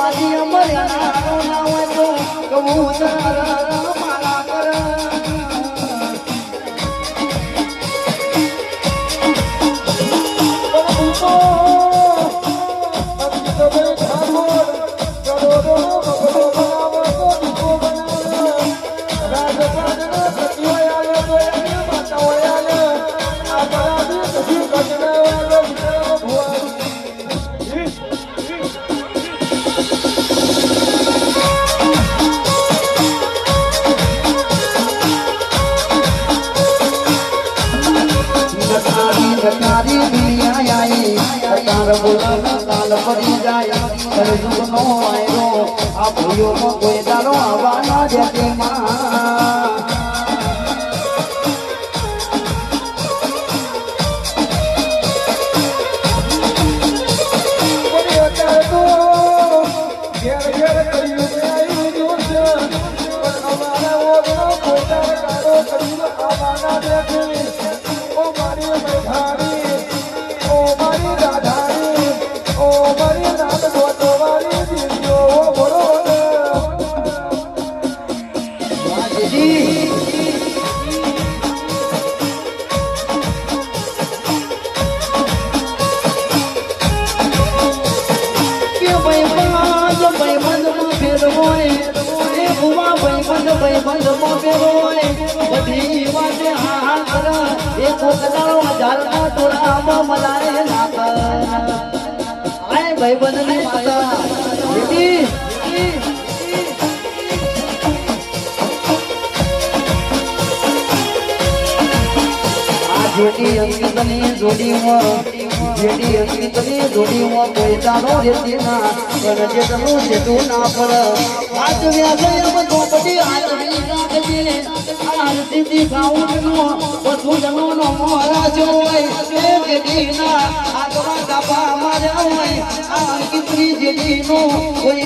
બાજી અમર્યા ના હોય તો કબૂતર મારા કર તારી દુનિયા આઈ તાર બોલાના કાલ પડી જાય કલયુગ નો આયરો આ ભૂયો કોઈ દારો આવવાના દેતી માં ઘેર ઘેર કલયુગ આઈ જોશે પણ અમારા ઓગનો કોઈ દારો કાળો કલયુગ આવવાના દેતી ઓ મારી મેઘારી ઓ મારી રાધારી ઓ મારી રાત ગોતો વાળી દીજો બોલો વાજી કે ભાઈ બંધ ફેર હોય એ બુવા ભાઈ બંધ માં ફેર હોય બધી વાતે હા કર એ કોકડાનો હજારના ટોળામાં મલાય નાખ આય ભાઈ બંધની માતા બેટી જોડી અંકિતની જોડીમાં કોઈ તારો રેતી ના પણ જેટલું જેટલું ના પડ હાથ વ્યાસે એમ તો બધી હાથની રાખજે આરતી ગાઉનનો બધું જનોનો મહારાજ હોય એ બેટીના આગવા ગાપા માર્યા હોય આ અંકિતની જેડીનો કોઈ